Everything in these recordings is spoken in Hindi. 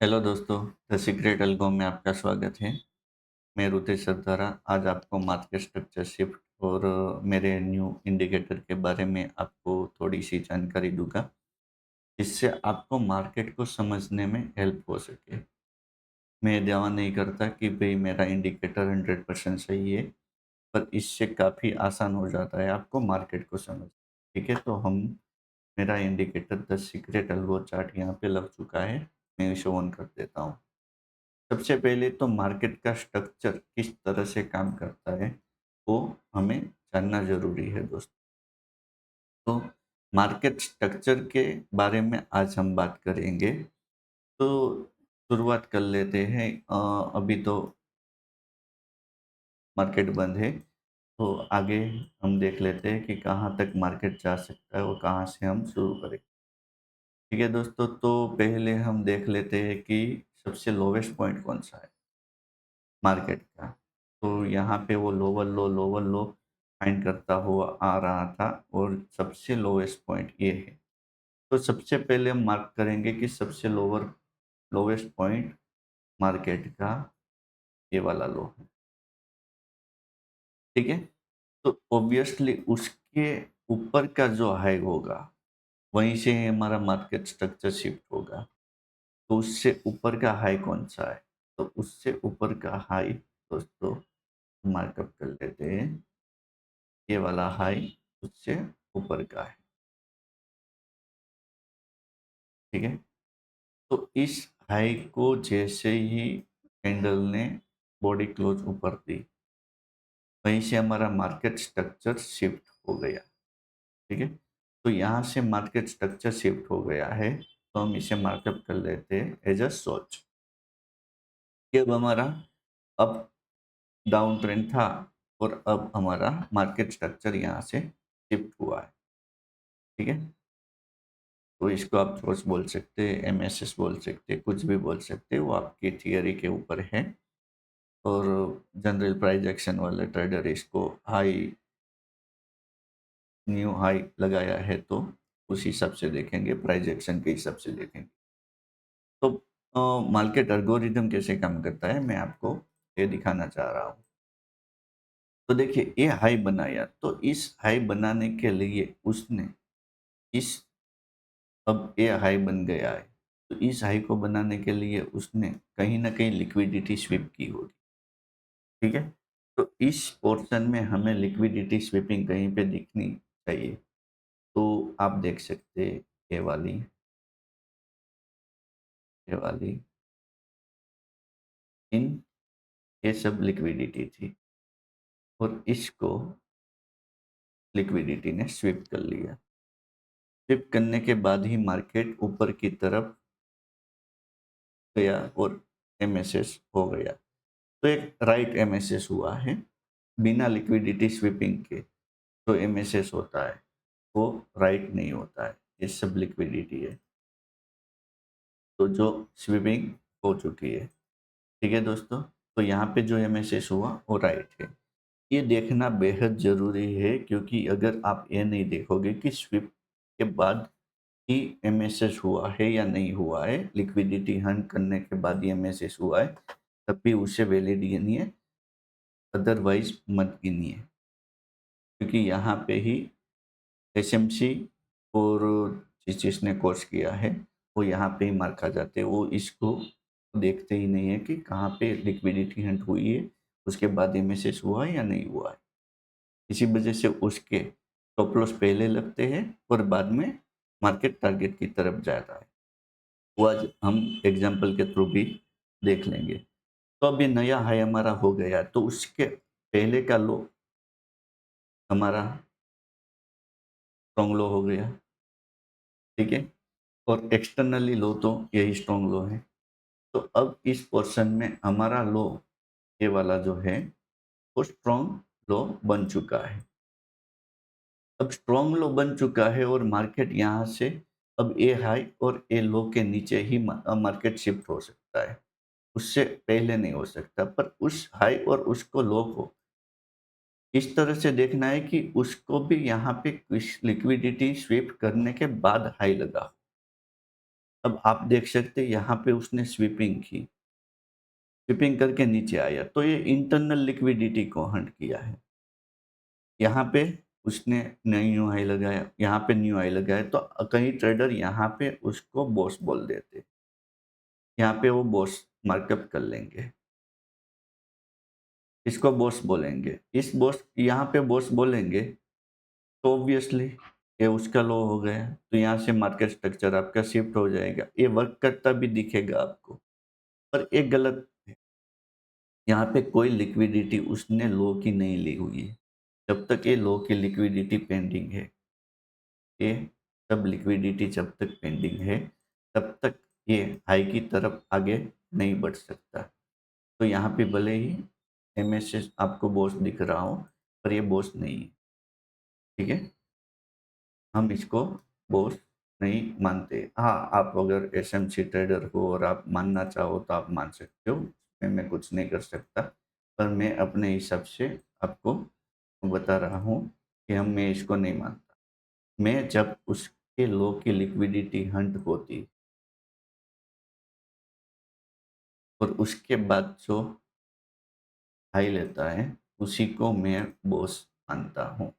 हेलो दोस्तों, द सीक्रेट एल्गो में आपका स्वागत है। मैं रुतेश सरदारा आज आपको मार्केट स्ट्रक्चर शिफ्ट और मेरे न्यू इंडिकेटर के बारे में आपको थोड़ी-सी जानकारी दूँगा, जिससे आपको मार्केट को समझने में हेल्प हो सके। मैं दावा नहीं करता कि भई मेरा इंडिकेटर 100% सही है, पर इससे काफ़ी आसान हो जाता है आपको मार्केट को समझ। ठीक है? तो हम मेरा indicator the secret algo chart यहाँ पे लग चुका है, मैं इसे ऑन कर देता हूँ। सबसे पहले तो मार्केट का स्ट्रक्चर किस तरह से काम करता है, वो हमें जानना ज़रूरी है दोस्तों। तो मार्केट स्ट्रक्चर के बारे में आज हम बात करेंगे। तो शुरुआत कर लेते हैं। अभी तो मार्केट बंद है, तो आगे हम देख लेते हैं कि कहाँ तक मार्केट जा सकता है और कहाँ से हम शुरू करें। ठीक है दोस्तों, तो पहले हम देख लेते हैं कि सबसे लोवेस्ट पॉइंट कौन-सा है मार्केट का। तो यहाँ पे वो लोअर लो फाइंड करता हुआ आ रहा था और सबसे लोएस्ट पॉइंट ये है। तो सबसे पहले हम मार्क करेंगे कि सबसे लोवेस्ट पॉइंट मार्केट का ये वाला लो है। ठीक है? तो ऑब्वियसली उसके ऊपर का जो हाई होगा, वहीं से हमारा मार्केट स्ट्रक्चर शिफ्ट होगा। तो उससे ऊपर का हाई कौन-सा है? तो उससे ऊपर का हाई दोस्तों मार्कअप कर लेते हैं। ये वाला हाई उससे ऊपर का है। ठीक है? तो इस हाई को जैसे ही कैंडल ने बॉडी क्लोज ऊपर दी, वहीं से हमारा मार्केट स्ट्रक्चर शिफ्ट हो गया। ठीक है? तो यहाँ से मार्केट स्ट्रक्चर शिफ्ट हो गया है, तो हम इसे मार्कअप कर लेते हैं एज अ सोच। ये अब हमारा अप डाउन ट्रेंड था और अब हमारा मार्केट स्ट्रक्चर यहाँ से शिफ्ट हुआ है। ठीक है? तो इसको आप सोच बोल सकते हैं, एमएसएस बोल सकते हैं, कुछ भी बोल सकते हैं, वो आपकी थियरी के ऊपर है। और जनरल प्राइस एक्शन वाले ट्रेडर इसको हाई न्यू हाई लगाया है, तो उस हिसाब से देखेंगे, प्राइस एक्शन के हिसाब से देखेंगे। तो मार्केट एल्गोरिदम कैसे काम करता है, मैं आपको ये दिखाना चाह रहा हूँ। तो देखिए, ये हाई बनाया, तो इस हाई बनाने के लिए उसने इस अब ये हाई बन गया है, तो इस हाई को बनाने के लिए उसने कहीं न कहीं लिक्विडिटी स्वीप की होगी। ठीक है? तो इस पोर्शन में हमें लिक्विडिटी स्वीपिंग कहीं पे दिखनी चाहिए। तो आप देख सकते हैं ये वाली, ये वाली, इन ये सब लिक्विडिटी थी और इसको लिक्विडिटी ने स्वीप कर लिया। स्वीप करने के बाद ही मार्केट ऊपर की तरफ गया और एमएसएस हो गया। तो एक राइट एमएसएस हुआ है, बिना लिक्विडिटी स्वीपिंग के जो एमएसएस होता है, वो राइट नहीं होता है, ये सब लिक्विडिटी है। तो जो स्वीपिंग हो चुकी है। ठीक है दोस्तों? तो यहाँ पे जो एमएसएस हुआ वो राइट है। ये देखना बेहद ज़रूरी है, क्योंकि अगर आप ये नहीं देखोगे कि स्वीप के बाद ही एमएसएस हुआ है या नहीं हुआ है, लिक्विडिटी हंट करने के बाद ही एमएसएस हुआ है, तब भी उसे वैलिड गिनिए, अदरवाइज़ मत गिनिए। क्योंकि यहाँ पे ही एसएमसी और जिसने कोर्स किया है, वो यहाँ पे ही मार खा जाते हैं। वो इसको देखते ही नहीं है कि कहाँ पे लिक्विडिटी हंट हुई है, उसके बाद एमएसएस हुआ है या नहीं हुआ है। इसी वजह से उसके स्टॉप लॉस पहले लगते हैं और बाद में मार्केट टारगेट की तरफ जाता है। वो आज हम एग्जांपल के थ्रू भी देख लेंगे। तो अब ये नया हाई हमारा हो गया, तो उसके पहले का लो हमारा स्ट्रॉन्ग लो हो गया। ठीक है? और एक्सटर्नली लो तो यही स्ट्रॉन्ग लो है। तो अब इस पोर्शन में हमारा लो, ये वाला जो है, वो स्ट्रॉन्ग लो बन चुका है। अब स्ट्रॉन्ग लो बन चुका है और मार्केट यहाँ से अब ए हाई और ए लो के नीचे ही मार्केट शिफ्ट हो सकता है। उससे पहले नहीं हो सकता, पर उस हाई और उसको लो को इस तरह से देखना है कि उसको भी यहाँ पे कुछ लिक्विडिटी स्वीप करने के बाद हाई लगा। अब आप देख सकते हैं यहाँ पे उसने स्वीपिंग की, स्वीपिंग करके नीचे आया, तो ये इंटरनल लिक्विडिटी को हंट किया है। यहाँ पे उसने नई न्यू हाई लगाया, यहाँ पे न्यू हाई लगाया, तो कई ट्रेडर यहाँ पे उसको बॉस बोल देते, यहाँ पे वो बॉस मार्कअप कर लेंगे, इसको बॉस बोलेंगे। इस बॉस यहाँ पे बॉस बोलेंगे तो ऑब्वियसली ये उसका लो हो गया, तो यहाँ से मार्केट स्ट्रक्चर आपका शिफ्ट हो जाएगा। ये वर्क करता भी दिखेगा आपको, पर एक गलत है, यहाँ पे कोई लिक्विडिटी उसने लो की नहीं ली हुई है। जब तक ये लो की लिक्विडिटी पेंडिंग है, ये सब लिक्विडिटी जब तक पेंडिंग है, तब तक ये हाई की तरफ आगे नहीं बढ़ सकता। तो यहाँ पे भले ही एमएसएस आपको बॉस दिख रहा हो, पर ये बॉस नहीं है, ठीक है? हम इसको बॉस नहीं मानते। हाँ, आप अगर एसएमसी ट्रेडर हो और आप मानना चाहो तो आप मान सकते हो, इसमें मैं कुछ नहीं कर सकता, पर मैं अपने हिसाब से आपको बता रहा हूँ कि मैं इसको नहीं मानता। मैं जब उसके लो की लिक्विडिटी हंट होती और उसके बाद जो हाई लेता है, उसी को मैं बॉस मानता हूँ।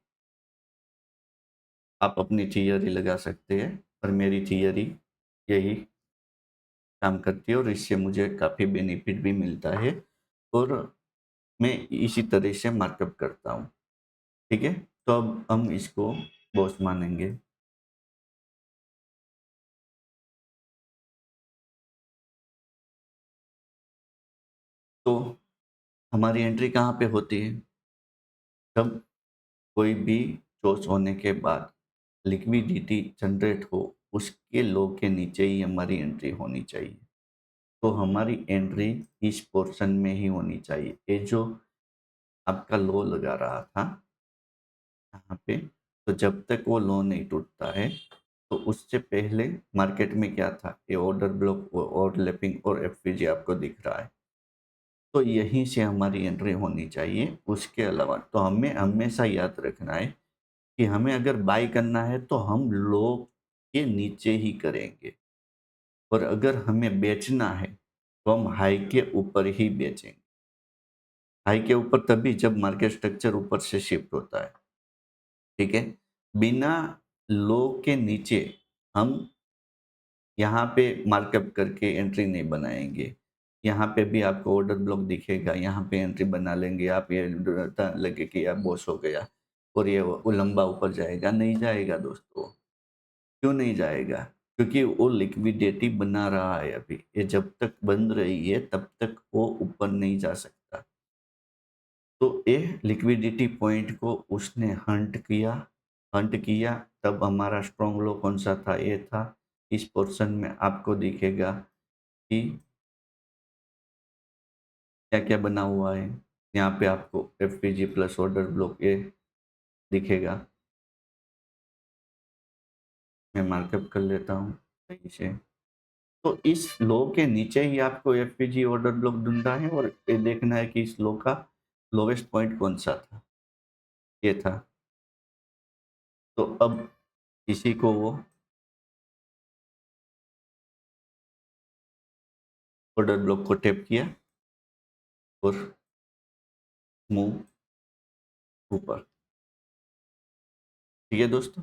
आप अपनी थियरी लगा सकते हैं, पर मेरी थियरी यही काम करती है और इससे मुझे काफ़ी बेनिफिट भी मिलता है और मैं इसी तरह से मार्कअप करता हूँ, ठीक है? तो अब हम इसको बॉस मानेंगे। तो हमारी एंट्री कहाँ पे होती है? जब कोई भी सोर्स होने के बाद लिक्विडिटी जनरेट हो, उसके लो के नीचे ही हमारी एंट्री होनी चाहिए। तो हमारी एंट्री इस पोर्शन में ही होनी चाहिए। ये जो आपका लो लगा रहा था यहाँ पे, तो जब तक वो लो नहीं टूटता है, तो उससे पहले मार्केट में क्या था, ये ऑर्डर ब्लॉक और ओवरलैपिंग और एफवीजी आपको दिख रहा है, तो यहीं से हमारी एंट्री होनी चाहिए। उसके अलावा तो हमें हमेशा याद रखना है कि हमें अगर बाय करना है तो हम लो के नीचे ही करेंगे, और अगर हमें बेचना है तो हम हाई के ऊपर ही बेचेंगे। हाई के ऊपर तभी जब मार्केट स्ट्रक्चर ऊपर से शिफ्ट होता है, ठीक है? बिना लो के नीचे हम यहाँ पे मार्कअप करके एंट्री नहीं बनाएंगे। यहाँ पे भी आपको ऑर्डर ब्लॉक दिखेगा, यहाँ पे एंट्री बना लेंगे आप, ये लगे कि यार बॉस हो गया और ये वो लंबा ऊपर जाएगा, नहीं जाएगा दोस्तों। क्यों नहीं जाएगा? क्योंकि वो लिक्विडिटी बना रहा है अभी, ये जब तक बन रही है तब तक वो ऊपर नहीं जा सकता। तो ये लिक्विडिटी पॉइंट को उसने हंट किया, तब हमारा स्ट्रॉन्ग लो कौन सा था, ये था। इस पोर्शन में आपको दिखेगा कि क्या क्या बना हुआ है। यहाँ पे आपको एफपीजी प्लस ऑर्डर ब्लॉक ये दिखेगा। मैं मार्कअप कर लेता हूँ सही से। तो इस लो के नीचे ही आपको एफपीजी ऑर्डर ब्लॉक ढूंढना है और ये देखना है कि इस लो का लोवेस्ट पॉइंट कौन सा था, ये था। तो अब इसी को वो ऑर्डर ब्लॉक को टैप किया और मूव ऊपर, ठीक है दोस्तों?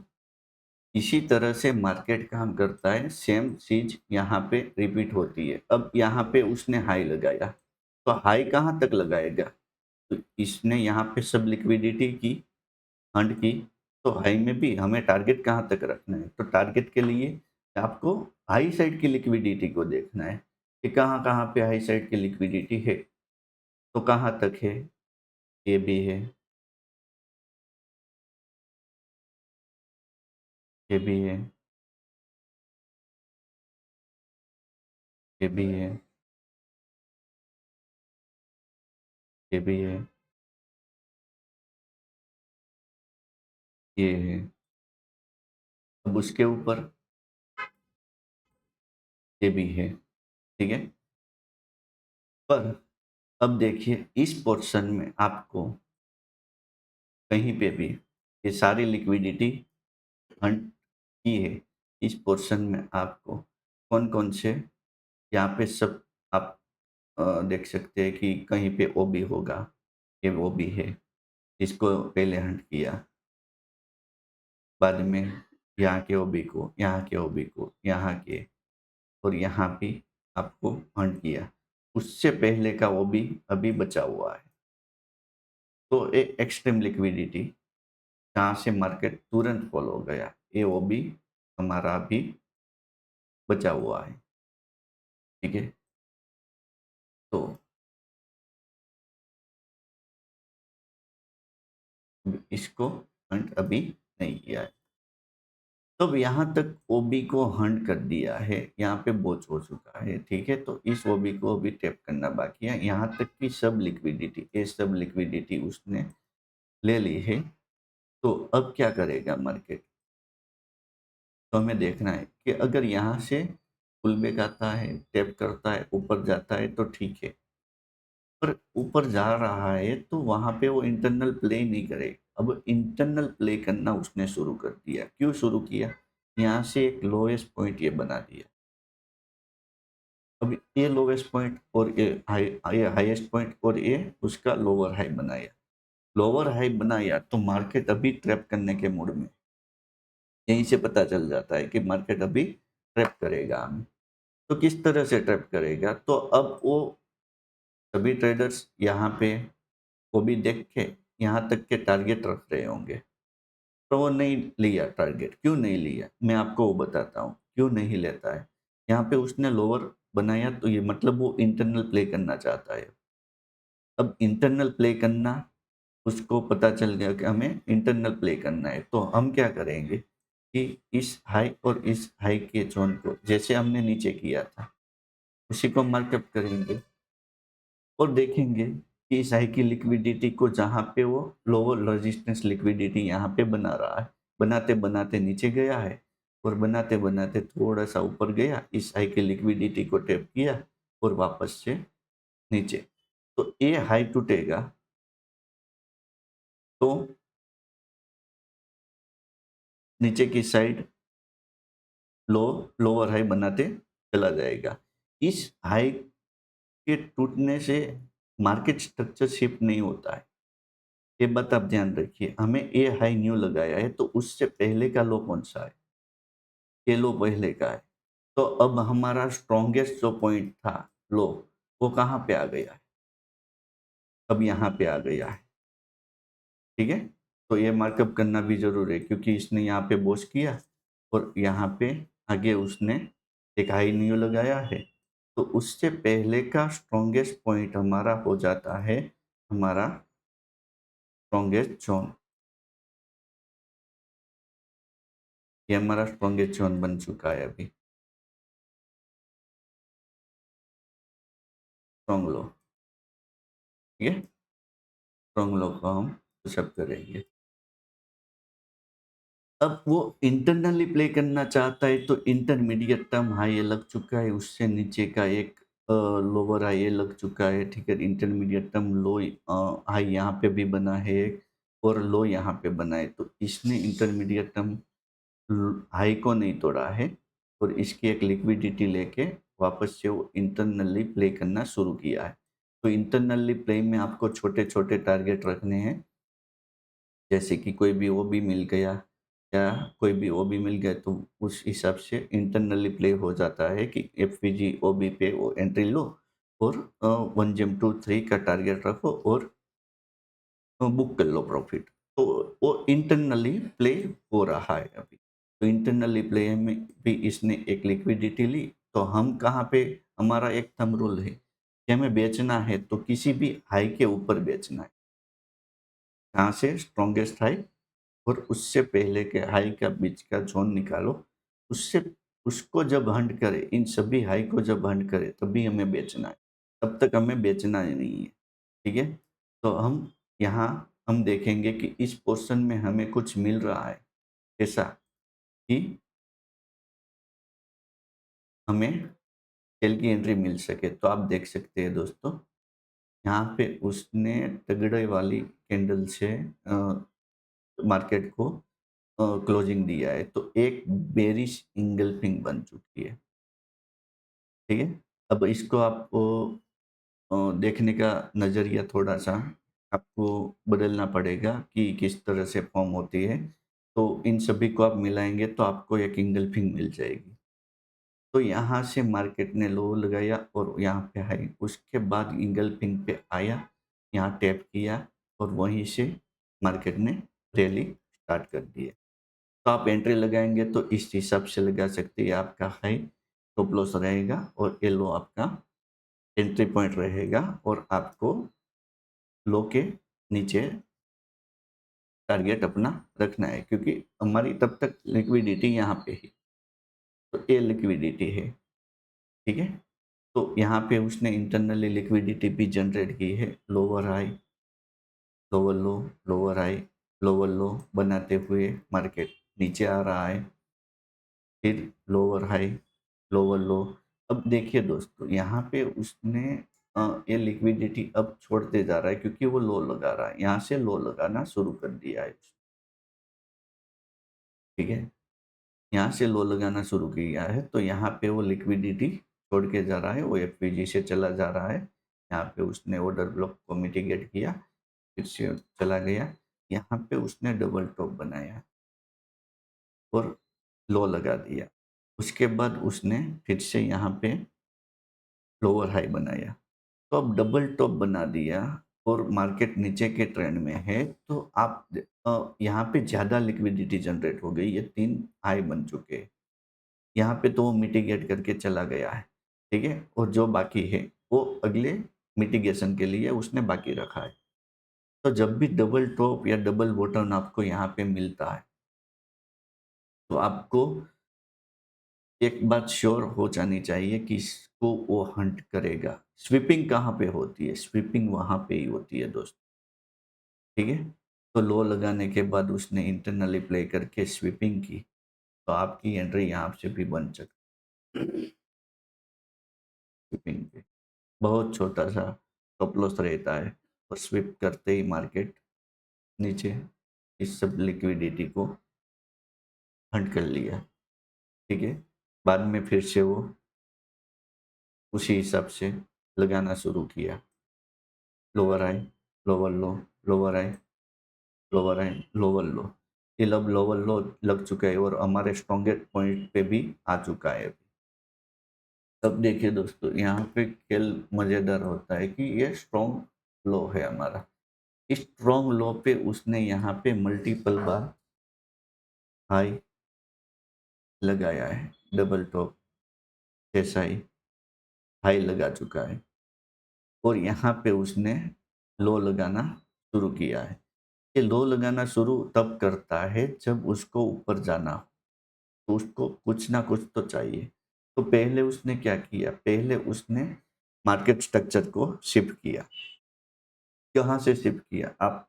इसी तरह से मार्केट काम करता है, सेम चीज यहाँ पे रिपीट होती है। अब यहाँ पे उसने हाई लगाया, तो हाई कहाँ तक लगाएगा? तो इसने यहाँ पे सब लिक्विडिटी की हंड की, तो हाई में भी हमें टारगेट कहाँ तक रखना है? तो टारगेट के लिए आपको हाई साइड की लिक्विडिटी को देखना है कि कहाँ कहाँ पे हाई साइड की लिक्विडिटी है। तो कहाँ तक है? ये भी है, ये भी है, ये भी है, ये भी है, ये है। अब उसके ऊपर ये भी है, ठीक है? पर अब देखिए इस पोर्शन में आपको कहीं पे भी ये सारी लिक्विडिटी हंट की है। इस पोर्शन में आपको कौन कौन से यहाँ पे सब आप देख सकते हैं कि कहीं पे ओबी होगा, ये ओबी है, इसको पहले हंट किया, बाद में यहाँ के ओबी को, यहाँ के ओबी को, यहाँ के और यहाँ भी आपको हंट किया। उससे पहले का ओबी अभी बचा हुआ है। तो एक एक्सट्रीम लिक्विडिटी जहाँ से मार्केट तुरंत फॉल हो गया, ये ओबी हमारा अभी बचा हुआ है। ठीक है, तो इसको हंट अभी नहीं किया है। तो अब यहाँ तक ओबी को हंट कर दिया है, यहाँ पे बोच हो चुका है। ठीक है, तो इस ओबी को अभी टैप करना बाकी है। यहाँ तक की सब लिक्विडिटी, ये सब लिक्विडिटी उसने ले ली है। तो अब क्या करेगा मार्केट, तो हमें देखना है कि अगर यहाँ से पुल बैक आता है, टैप करता है, ऊपर जाता है तो ठीक है, पर ऊपर जा रहा है तो वहां पे वो इंटरनल प्ले नहीं करे। अब इंटरनल प्ले करना उसने शुरू कर दिया। क्यों शुरू किया, यहाँ से एक लोएस्ट पॉइंट ये बना दिया। अब ये लोएस्ट पॉइंट और ये हाईएस्ट पॉइंट और ये उसका लोअर हाई बनाया। लोअर हाई बनाया तो मार्केट अभी ट्रैप करने के मूड में। यहीं से पता चल जाता है कि मार्केट अभी ट्रैप करेगा हमें। तो किस तरह से ट्रैप करेगा, तो अब वो सभी ट्रेडर्स यहाँ पे वो भी देख के यहाँ तक के टारगेट रख रहे होंगे, तो वो नहीं लिया टारगेट। क्यों नहीं लिया, मैं आपको वो बताता हूँ क्यों नहीं लेता है। यहाँ पे उसने लोअर बनाया तो ये मतलब वो इंटरनल प्ले करना चाहता है। अब इंटरनल प्ले करना, उसको पता चल गया कि हमें इंटरनल प्ले करना है, तो हम क्या करेंगे कि इस हाई और इस हाई के जोन को जैसे हमने नीचे किया था उसी को मार्कअप करेंगे और देखेंगे कि इस हाई की लिक्विडिटी को जहाँ पे वो लोअर रेजिस्टेंस लिक्विडिटी यहाँ पे बना रहा है, बनाते बनाते नीचे गया है और बनाते बनाते थोड़ा सा ऊपर गया, इस हाई की लिक्विडिटी को टैप किया और वापस से नीचे। तो ये हाई टूटेगा तो नीचे की साइड लो लोअर हाई बनाते चला जाएगा। इस हाई के टूटने से मार्केट स्ट्रक्चर शिफ्ट नहीं होता है, ये बात आप ध्यान रखिए। हमें ए हाई न्यू लगाया है तो उससे पहले का लो कौन सा है, ये लो पहले का है। तो अब हमारा स्ट्रॉन्गेस्ट जो पॉइंट था लो, वो कहाँ पे आ गया है, अब यहाँ पे आ गया है। ठीक है, तो ये मार्कअप करना भी जरूरी है क्योंकि इसने यहाँ पे बॉस किया और यहाँ पे आगे उसने एक हाई न्यू लगाया है। तो उससे पहले का स्ट्रॉन्गेस्ट पॉइंट हमारा हो जाता है हमारा स्ट्रॉन्गेस्ट जोन। ये हमारा स्ट्रॉन्गेस्ट जोन बन चुका है अभी, स्ट्रॉन्ग लो। ठीक है, स्ट्रॉन्ग लो को हम पुशअप करेंगे। अब वो इंटरनली प्ले करना चाहता है तो इंटरमीडिएट टर्म हाई ये लग चुका है, उससे नीचे का एक लोअर हाई ये लग चुका है। ठीक है, इंटरमीडिएट टर्म लो हाई यहाँ पे भी बना है एक और लो यहाँ पे बना है। तो इसने इंटरमीडिएट टर्म हाई को नहीं तोड़ा है और इसकी एक लिक्विडिटी लेके वापस से वो इंटरनली प्ले करना शुरू किया है। तो इंटरनली प्ले में आपको छोटे छोटे टारगेट रखने हैं, जैसे कि कोई भी वो भी मिल गया या कोई भी ओ बी मिल गया तो उस हिसाब से इंटरनली प्ले हो जाता है कि F P G O B पे वो एंट्री लो और 1 जेम 2 3 का टारगेट रखो और बुक कर लो प्रॉफिट। तो वो इंटरनली प्ले हो रहा है अभी। तो इंटरनली प्ले में भी इसने एक लिक्विडिटी ली। तो हम कहाँ पे, हमारा एक थंब रूल है कि हमें बेचना है तो किसी भी हाई के ऊपर बेचना है, जहाँ से स्ट्रॉन्गेस्ट हाई और उससे पहले के हाई का बीच का जोन निकालो। उससे उसको जब हंट करे, इन सभी हाई को जब हंट करे तभी हमें बेचना है, तब तक हमें बेचना ही नहीं है। ठीक है, तो हम यहाँ हम देखेंगे कि इस पोर्शन में हमें कुछ मिल रहा है, ऐसा कि हमें सेल की एंट्री मिल सके। तो आप देख सकते हैं दोस्तों, यहाँ पे उसने तगड़े वाली कैंडल से मार्केट को क्लोजिंग दिया है। तो एक बेरिश इंगल्फिंग बन चुकी है। ठीक है। अब इसको आपको देखने का नज़रिया थोड़ा-सा आपको बदलना पड़ेगा कि किस तरह से फॉर्म होती है। तो इन सभी को आप मिलाएँगे तो आपको एक इंगल्फिंग मिल जाएगी। तो यहाँ से मार्केट ने लो लगाया और यहाँ पे हाई, उसके बाद इंगल्फिंग पे आया, यहाँ टैप किया और वहीं से मार्केट ने रैली स्टार्ट कर दी है। तो आप एंट्री लगाएँगे तो इस हिसाब से लगा सकते हैं, आपका हाई स्टॉप लॉस रहेगा और ये लो आपका एंट्री पॉइंट रहेगा और आपको लो के नीचे टारगेट अपना रखना है, क्योंकि हमारी तब तक लिक्विडिटी यहाँ पे है, तो ये लिक्विडिटी है, ठीक है। तो यहाँ पे उसने इंटरनली लिक्विडिटी भी जनरेट की है, लोअर हाई, लोअर लो, लोअर हाई, लोअर लो बनाते हुए मार्केट नीचे आ रहा है, फिर लोअर हाई, लोअर लो। अब देखिए दोस्तों, यहाँ पे उसने ये लिक्विडिटी अब छोड़ते जा रहा है क्योंकि वो लो लगा रहा है, यहाँ से लो लगाना शुरू कर दिया है, ठीक है। यहाँ से लो लगाना शुरू किया है, तो यहाँ पे वो लिक्विडिटी छोड़ के जा रहा है, वो एफवीजी से चला जा रहा है। यहाँ पे उसने ऑर्डर ब्लॉक को मिटिगेट किया, फिर से चला गया। यहाँ पे उसने डबल टॉप बनाया और लो लगा दिया। उसके बाद उसने फिर से यहाँ पे लोअर हाई बनाया। तो अब डबल टॉप बना दिया और मार्केट नीचे के ट्रेंड में है, तो आप यहाँ पे ज़्यादा लिक्विडिटी जनरेट हो गई, ये 3 हाई बन चुके हैं। यहाँ पे तो वो मिटिगेट करके चला गया है, ठीक है? और जो बाकी है, वो अगले मिटिगेशन के लिए उसने बाकी रखा है। तो जब भी डबल टॉप या डबल बॉटम आपको यहाँ पे मिलता है, तो आपको एक बात श्योर हो जानी चाहिए कि इसको वो हंट करेगा। स्वीपिंग कहाँ पे होती है? स्वीपिंग वहाँ पे ही होती है दोस्तों, ठीक है? तो लो लगाने के बाद उसने इंटरनली प्ले करके स्वीपिंग की, तो आपकी एंट्री यहाँ से भी बन सकती है स्वीपिंग पे। बहुत छोटा-सा स्टॉप लॉस रहता है और स्वीप करते ही मार्केट नीचे इस सब लिक्विडिटी को हंट कर लिया, ठीक है। बाद में फिर से वो उसी हिसाब से लगाना शुरू किया, लोअर हाई, लोअर लो, lower high, lower high, lower लो। ये अब लोअर लो लग चुका है और हमारे स्ट्रॉन्गेस्ट पॉइंट पे भी आ चुका है। अब देखिए दोस्तों, यहाँ पे खेल मज़ेदार होता है कि ये स्ट्रॉन्ग लो है हमारा। इस स्ट्रॉन्ग लो पे उसने यहाँ पे मल्टीपल बार हाई लगाया है, डबल टॉप जैसा ही हाई लगा चुका है और यहाँ पे उसने लो लगाना शुरू किया है। ये लो लगाना शुरू तब करता है जब उसको ऊपर जाना हो, तो उसको कुछ ना कुछ तो चाहिए। तो पहले उसने क्या किया? पहले उसने मार्केट स्ट्रक्चर को शिफ्ट किया। कहाँ से शिफ्ट किया? आप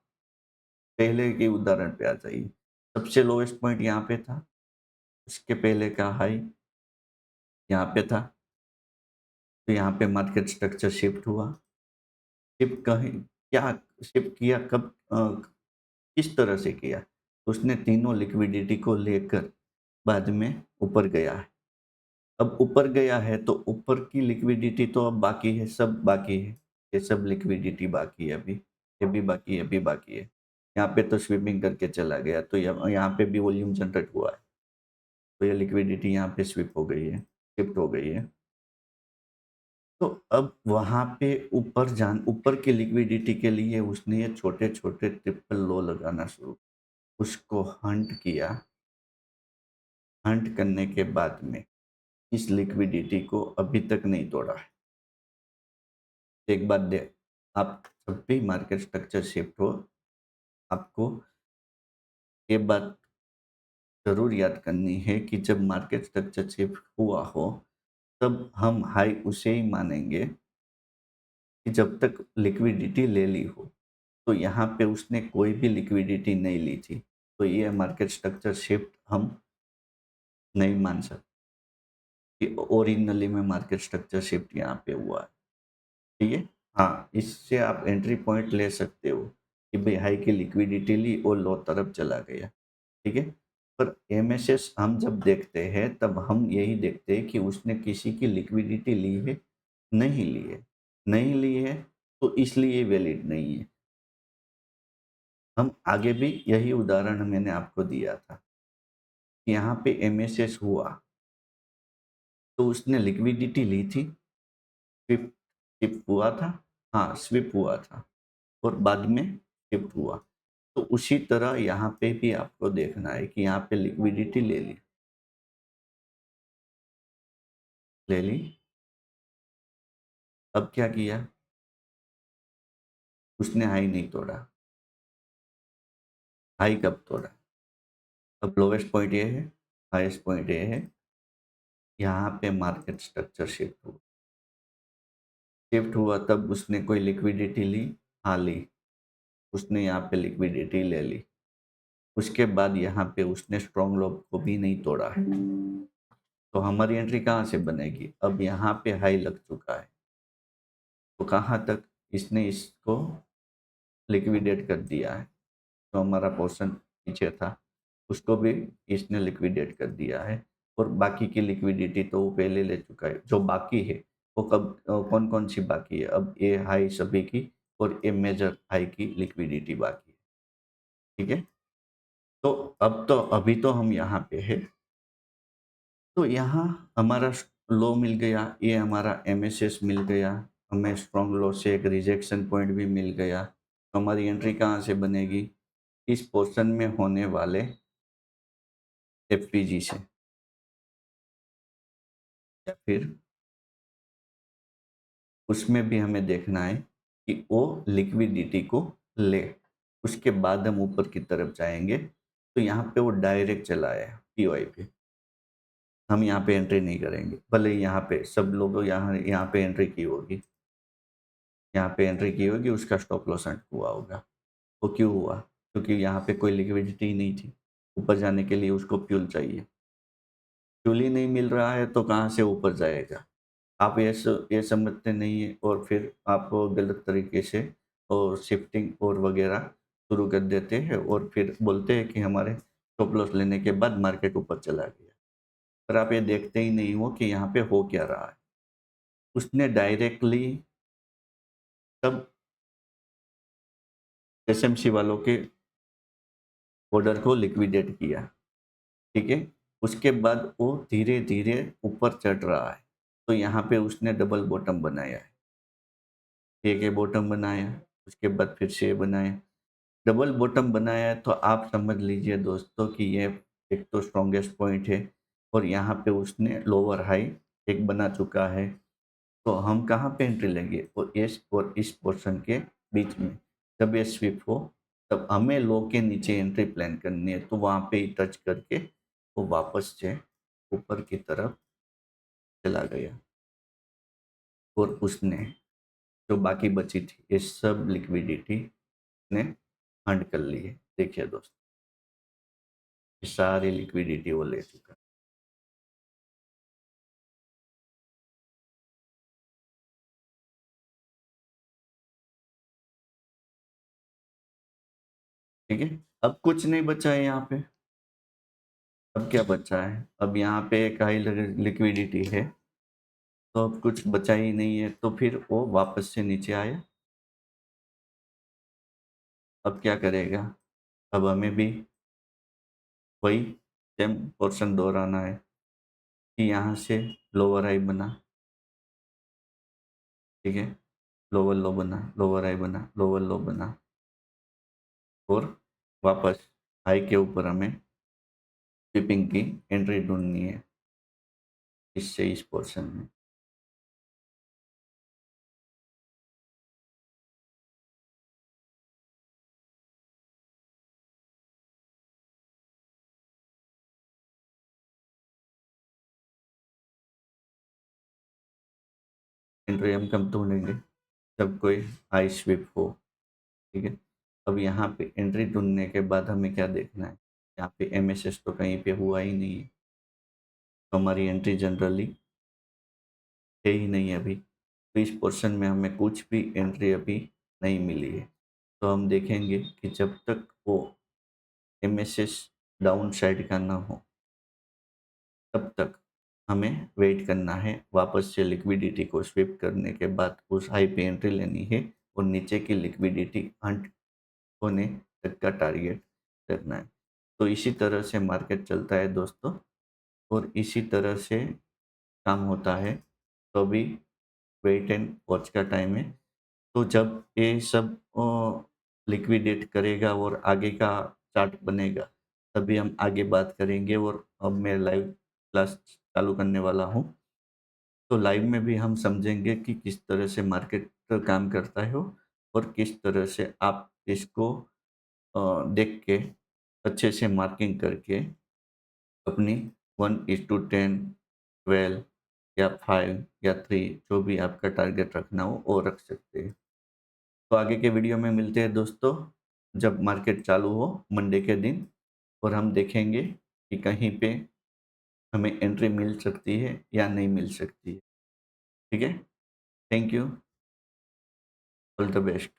पहले के उदाहरण पे आ जाइए। सबसे लोएस्ट पॉइंट यहाँ पे था, उसके पहले का हाई यहाँ पे था, तो यहाँ पे मार्केट स्ट्रक्चर शिफ्ट हुआ। शिफ्ट कहीं क्या शिफ्ट किया, कब किस तरह से किया? उसने तीनों लिक्विडिटी को लेकर बाद में ऊपर गया है। अब ऊपर गया है तो ऊपर की लिक्विडिटी तो अब बाकी है, सब बाकी है। ये सब लिक्विडिटी बाकी है अभी, ये भी बाकी है, ये भी बाकी है। यहाँ पे तो स्विमिंग करके चला गया, तो यहाँ पे भी वॉल्यूम जनरेट हुआ है। तो ये लिक्विडिटी यहाँ पे स्विप हो गई है, शिफ्ट हो गई है। तो अब वहाँ पे ऊपर की लिक्विडिटी के लिए उसने ये छोटे-छोटे ट्रिपल लो लगाना शुरू, उसको हंट किया। हंट करने के बाद में इस लिक्विडिटी को अभी तक नहीं तोड़ा है। एक बात दे आप जब भी मार्केट स्ट्रक्चर शिफ्ट हो, आपको ये बात ज़रूर याद करनी है कि जब मार्केट स्ट्रक्चर शिफ्ट हुआ हो, तब हम हाई उसे ही मानेंगे कि जब तक लिक्विडिटी ले ली हो। तो यहाँ पे उसने कोई भी लिक्विडिटी नहीं ली थी, तो ये मार्केट स्ट्रक्चर शिफ्ट हम नहीं मान सकते कि ओरिजिनली में मार्केट स्ट्रक्चर शिफ्ट यहाँ पे हुआ है, ठीक है। हाँ, इससे आप एंट्री पॉइंट ले सकते हो कि भाई हाई की लिक्विडिटी ली और लो तरफ चला गया, ठीक है। पर एमएसएस हम जब देखते हैं तब हम यही देखते हैं कि उसने किसी की लिक्विडिटी ली है, नहीं ली है। नहीं ली है तो इसलिए वैलिड नहीं है। हम आगे भी यही उदाहरण मैंने आपको दिया था कि यहाँ पे एमएसएस हुआ तो उसने लिक्विडिटी ली थी, स्विप स्विप हुआ था, हाँ स्विप हुआ था और बाद में शिफ्ट हुआ। तो उसी तरह यहाँ पे भी आपको देखना है कि यहाँ पे लिक्विडिटी ले ली। अब क्या किया, उसने हाई नहीं तोड़ा। हाई कब तोड़ा, अब लोवेस्ट पॉइंट ये है, हाईएस्ट पॉइंट ये है। यहाँ पे मार्केट स्ट्रक्चर शिफ्ट हुआ तब उसने कोई लिक्विडिटी ली, हाँ ली। उसने यहाँ पे लिक्विडिटी ले ली, उसके बाद यहाँ पे उसने स्ट्रॉन्ग लो को भी नहीं तोड़ा है। तो हमारी एंट्री कहाँ से बनेगी, अब यहाँ पे हाई लग चुका है तो कहाँ तक, इसने इसको लिक्विडेट कर दिया है। तो हमारा पोर्शन पीछे था उसको भी इसने लिक्विडेट कर दिया है और बाकी की लिक्विडिटी तो वो पहले ले चुका है। जो बाकी है वो कब, कौन कौन सी बाकी है, अब ये हाई सभी की और ये मेजर हाई की लिक्विडिटी बाकी है। ठीक है, तो अब तो अभी तो हम यहाँ पे है, तो यहाँ हमारा लो मिल गया, ये हमारा एमएसएस मिल गया, हमें स्ट्रॉन्ग लो से एक रिजेक्शन पॉइंट भी मिल गया। तो हमारी एंट्री कहाँ से बनेगी, इस पोर्शन में होने वाले एफपीजी से, या फिर उसमें भी हमें देखना है कि वो लिक्विडिटी को ले, उसके बाद हम ऊपर की तरफ जाएंगे। तो यहाँ पे वो डायरेक्ट चला है पीओआई पे, हम यहाँ पे एंट्री नहीं करेंगे, भले ही यहाँ पे सब लोग यहाँ यहाँ पे एंट्री की होगी, यहाँ पे एंट्री की होगी, उसका स्टॉप लॉस हट हुआ होगा। वो क्यों हुआ, क्योंकि यहाँ पे कोई लिक्विडिटी नहीं थी, ऊपर जाने के लिए उसको फ्यूल चाहिए, फ्यूल ही नहीं मिल रहा है तो कहाँ से ऊपर जाएगा। आप ये समझते नहीं है और फिर आप गलत तरीके से और शिफ्टिंग और वगैरह शुरू कर देते हैं और फिर बोलते हैं कि हमारे स्टॉप लॉस लेने के बाद मार्केट ऊपर चला गया। पर आप ये देखते ही नहीं हो कि यहाँ पे हो क्या रहा है। उसने डायरेक्टली तब एसएमसी वालों के ऑर्डर को लिक्विडेट किया, ठीक है। उसके बाद वो धीरे धीरे ऊपर चढ़ रहा है, तो यहाँ पे उसने डबल बॉटम बनाया है, एक बॉटम बनाया, उसके बाद फिर से बनाया, डबल बॉटम बनाया है। तो आप समझ लीजिए दोस्तों कि ये एक तो स्ट्रॉन्गेस्ट पॉइंट है और यहाँ पे उसने लोअर हाई एक बना चुका है। तो हम कहाँ पे एंट्री लेंगे, और इस पोर्शन के बीच में जब ये स्विप हो तब हमें लो के नीचे एंट्री प्लान करनी है। तो वहाँ पे ही टच करके वो वापस से ऊपर की तरफ चला गया और उसने जो बाकी बची थी ये सब लिक्विडिटी ने हंड कर ली है। देखिए दोस्तों, ये सारी लिक्विडिटी वो ले चुका। ठीक है, अब कुछ नहीं बचा है यहाँ पे। अब क्या बचा है, अब यहाँ पे एक हाई लिक्विडिटी है तो अब कुछ बचा ही नहीं है, तो फिर वो वापस से नीचे आया। अब क्या करेगा, अब हमें भी वही सेम पोर्शन दोहराना है कि यहाँ से लोअर हाई बना, ठीक है, लोअर लो बना, लोअर हाई बना, लोअर लो बना और वापस हाई के ऊपर हमें स्वीपिंग की एंट्री ढूंढनी है इससे इस पोर्शन में। एंट्री हम कब ढूंढेंगे, जब कोई हाई स्वीप हो, ठीक है। अब यहाँ पे एंट्री ढूंढने के बाद हमें क्या देखना है, यहाँ पे एमएसएस तो कहीं पे हुआ ही नहीं है, तो हमारी एंट्री जनरली है ही नहीं अभी। तो इस पोर्शन में हमें कुछ भी एंट्री अभी नहीं मिली है। तो हम देखेंगे कि जब तक वो एमएसएस डाउन साइड का ना हो, तब तक हमें वेट करना है। वापस से लिक्विडिटी को स्वीप करने के बाद उस हाई पे एंट्री लेनी है और नीचे की लिक्विडिटी हंट होने तक का टारगेट रखना है। तो इसी तरह से मार्केट चलता है दोस्तों, और इसी तरह से काम होता है। तो अभी वेट एंड वॉच का टाइम है। तो जब ये सब लिक्विडेट करेगा और आगे का चार्ट बनेगा, तभी हम आगे बात करेंगे। और अब मैं लाइव क्लास चालू करने वाला हूँ। तो लाइव में भी हम समझेंगे कि किस तरह से मार्केट काम करता है और किस तरह से आप इसको देख के अच्छे से मार्किंग करके अपनी 1:10, 12 या 5 या 3 जो भी आपका टारगेट रखना हो वो रख सकते हैं। तो आगे के वीडियो में मिलते हैं दोस्तों, जब मार्केट चालू हो मंडे के दिन, और हम देखेंगे कि कहीं पे हमें एंट्री मिल सकती है या नहीं मिल सकती है। ठीक है? Thank you, all the best.